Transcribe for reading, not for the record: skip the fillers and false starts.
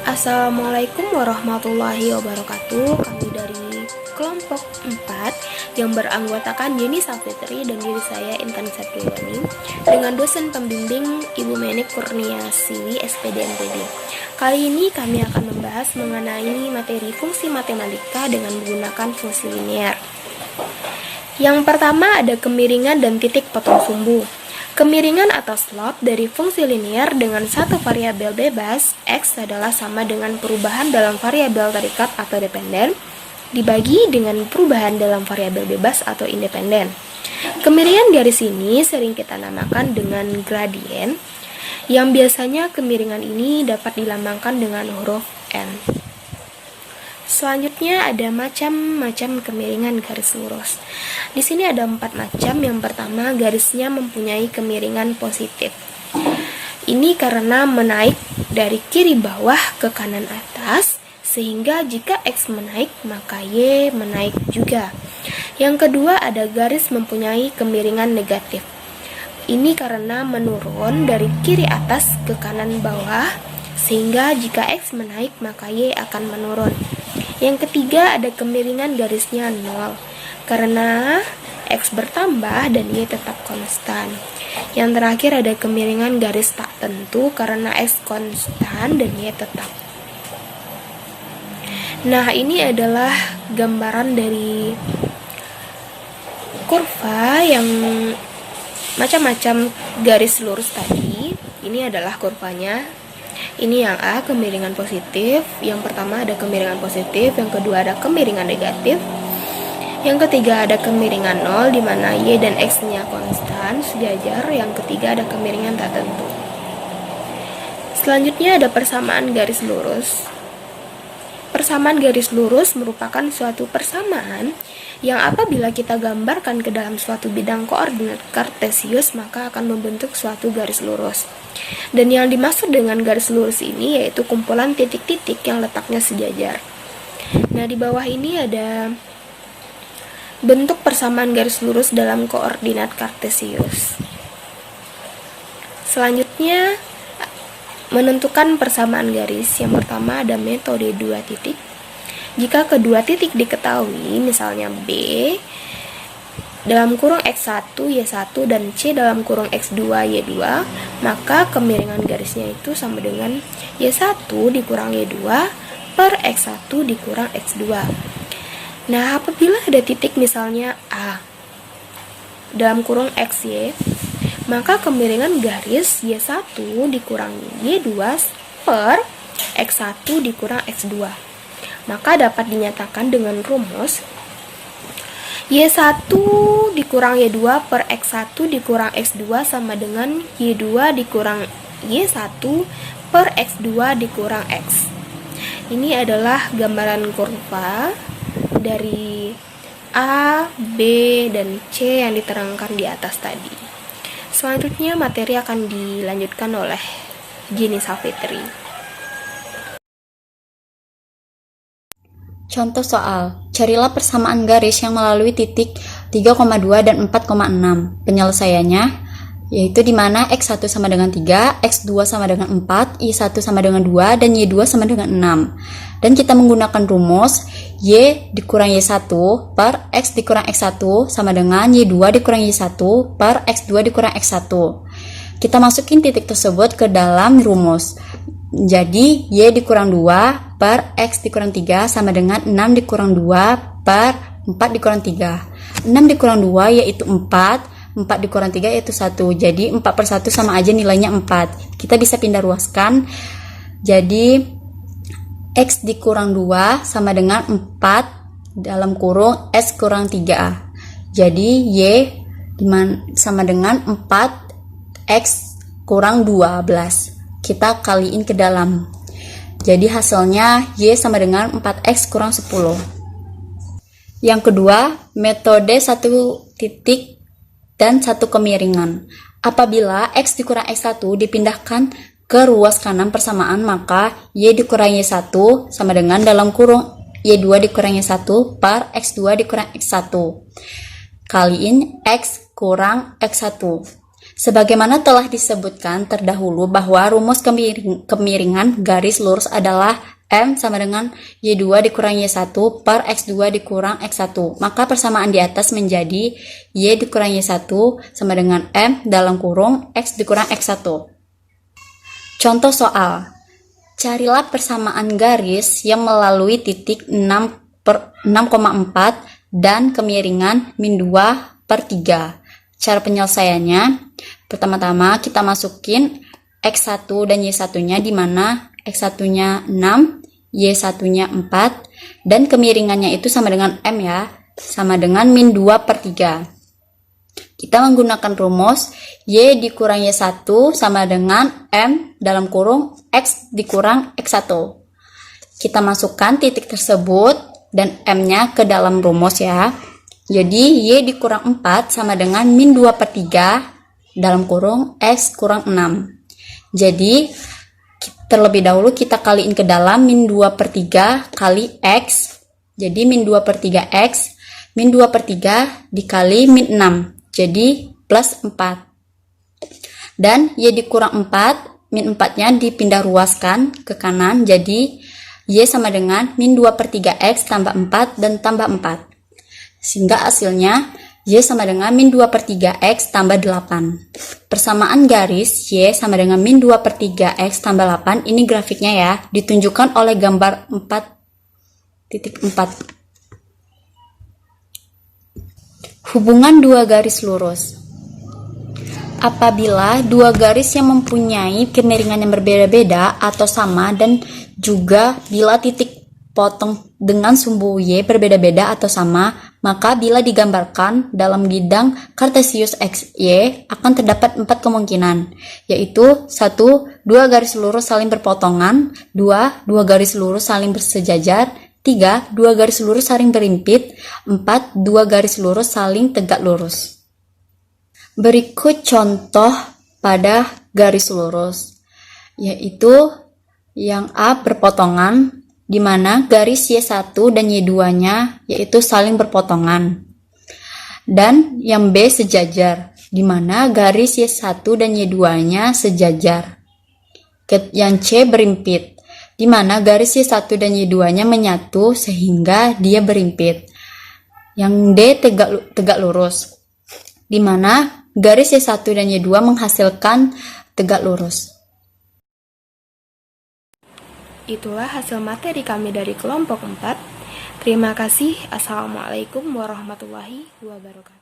Assalamualaikum warahmatullahi wabarakatuh. Kami dari kelompok 4 yang beranggotakan Jenny Safitri dan diri saya Intan Septriani dengan dosen pembimbing Ibu Menik Kurniasiwi SPD NPB. Kali ini kami akan membahas mengenai materi fungsi matematika dengan menggunakan fungsi linear. Yang pertama ada kemiringan dan titik potong sumbu. Kemiringan atau slope dari fungsi linear dengan satu variabel bebas x adalah sama dengan perubahan dalam variabel terikat atau dependen dibagi dengan perubahan dalam variabel bebas atau independen. Kemiringan garis ini sering kita namakan dengan gradien, yang biasanya kemiringan ini dapat dilambangkan dengan huruf n. Selanjutnya ada macam-macam kemiringan garis lurus. Di sini ada 4 macam. Yang pertama, garisnya mempunyai kemiringan positif. Ini karena menaik dari kiri bawah ke kanan atas, sehingga jika x menaik, maka y menaik juga. Yang kedua, ada garis mempunyai kemiringan negatif. Ini karena menurun dari kiri atas ke kanan bawah, sehingga jika x menaik, maka y akan menurun. Yang ketiga ada kemiringan garisnya 0 karena x bertambah dan y tetap konstan. Yang terakhir ada kemiringan garis tak tentu karena x konstan dan y tetap. Nah, ini adalah gambaran dari kurva yang macam-macam garis lurus tadi. Ini adalah kurvanya. Ini yang A, kemiringan positif. Yang pertama ada kemiringan positif, yang kedua ada kemiringan negatif, yang ketiga ada kemiringan 0 di mana y dan x-nya konstan, sejajar. Yang ketiga ada kemiringan tak tentu. Selanjutnya ada persamaan garis lurus. Persamaan garis lurus merupakan suatu persamaan yang apabila kita gambarkan ke dalam suatu bidang koordinat kartesius maka akan membentuk suatu garis lurus. Dan yang dimaksud dengan garis lurus ini yaitu kumpulan titik-titik yang letaknya sejajar. Nah, di bawah ini ada bentuk persamaan garis lurus dalam koordinat kartesius. Selanjutnya menentukan persamaan garis. Yang pertama ada metode 2 titik. Jika kedua titik diketahui, misalnya B dalam kurung x1, y1 dan C dalam kurung x2, y2, maka kemiringan garisnya itu sama dengan y1 dikurang y2 per x1 dikurang x2. Nah, apabila ada titik misalnya A dalam kurung xy, maka kemiringan garis y1 dikurang y2 per x1 dikurang x2. Maka dapat dinyatakan dengan rumus y1 dikurang y2 per x1 dikurang x2 sama dengan y2 dikurang y1 per x2 dikurang x. Ini adalah gambaran kurva dari A, B, dan C yang diterangkan di atas tadi. Selanjutnya materi akan dilanjutkan oleh Jenny Safitri. Contoh soal, carilah persamaan garis yang melalui titik 3,2 dan 4,6. Penyelesaiannya yaitu di mana x1 sama dengan 3, x2 sama dengan 4, y1 sama dengan 2, dan y2 sama dengan 6. Dan kita menggunakan rumus y dikurang y1 per x dikurang x1 sama dengan y2 dikurang y1 per x2 dikurang x1. Kita masukin titik tersebut ke dalam rumus. Jadi, y dikurang 2 per x dikurang 3 sama dengan 6 dikurang 2 per 4 dikurang 3. 6 dikurang 2 yaitu 4, 4 dikurang 3 yaitu 1. Jadi, 4 per 1 sama aja nilainya 4. Kita bisa pindah ruaskan. Jadi, x dikurang 2 sama dengan 4 dalam kurung s kurang 3. Jadi, y sama dengan 4x kurang 12. Kita kaliin ke dalam. Jadi hasilnya y sama dengan 4x kurang 10. Yang kedua, metode 1 titik dan 1 kemiringan. Apabila x dikurang x1 dipindahkan ke ruas kanan persamaan, maka y dikurang y1 sama dengan dalam kurung y2 dikurang y1 per x2 dikurang x1. Kaliin x kurang x1. Sebagaimana telah disebutkan terdahulu bahwa rumus kemiringan garis lurus adalah M sama dengan Y2 dikurang Y1 per X2 dikurang X1. Maka persamaan di atas menjadi Y dikurang Y1 sama dengan M dalam kurung X dikurang X1. Contoh soal. Carilah persamaan garis yang melalui titik 6,4 dan kemiringan min 2 per 3. Cara penyelesaiannya, pertama-tama kita masukin X1 dan Y1-nya, di mana X1-nya 6, Y1-nya 4, dan kemiringannya itu sama dengan M ya, sama dengan min 2 per 3. Kita menggunakan rumus Y dikurang Y1 sama dengan M dalam kurung X dikurang X1. Kita masukkan titik tersebut dan M-nya ke dalam rumus ya. Jadi Y dikurang 4 sama dengan min 2 per 3 dalam kurung X kurang 6. Jadi terlebih dahulu kita kaliin ke dalam min 2 per 3 kali X. Jadi min 2 per 3 X, min 2 per 3 dikali min 6. Jadi plus 4. Dan Y dikurang 4, min 4-nya dipindah ruaskan ke kanan. Jadi Y sama dengan min 2 per 3X tambah 4 dan tambah 4. Sehingga hasilnya Y sama dengan min 2 per 3X tambah 8. Persamaan garis Y sama dengan min 2 per 3X tambah 8. Ini grafiknya ya, ditunjukkan oleh gambar 4.4. Hubungan dua garis lurus. Apabila dua garis yang mempunyai kemiringan yang berbeda-beda atau sama, dan juga bila titik potong dengan sumbu Y berbeda-beda atau sama, maka bila digambarkan dalam bidang Kartesius XY akan terdapat 4 kemungkinan, yaitu 1. Dua garis lurus saling berpotongan, 2. Dua garis lurus saling bersejajar, 3. Dua garis lurus saling berimpit, 4. Dua garis lurus saling tegak lurus. Berikut contoh pada garis lurus, yaitu yang A berpotongan, di mana garis Y1 dan Y2-nya yaitu saling berpotongan. Dan yang B sejajar, di mana garis Y1 dan Y2-nya sejajar. Yang C berimpit, di mana garis Y1 dan Y2-nya menyatu sehingga dia berimpit. Yang D tegak lurus, di mana garis Y1 dan Y2 menghasilkan tegak lurus. Itulah hasil materi kami dari kelompok 4. Terima kasih. Assalamualaikum warahmatullahi wabarakatuh.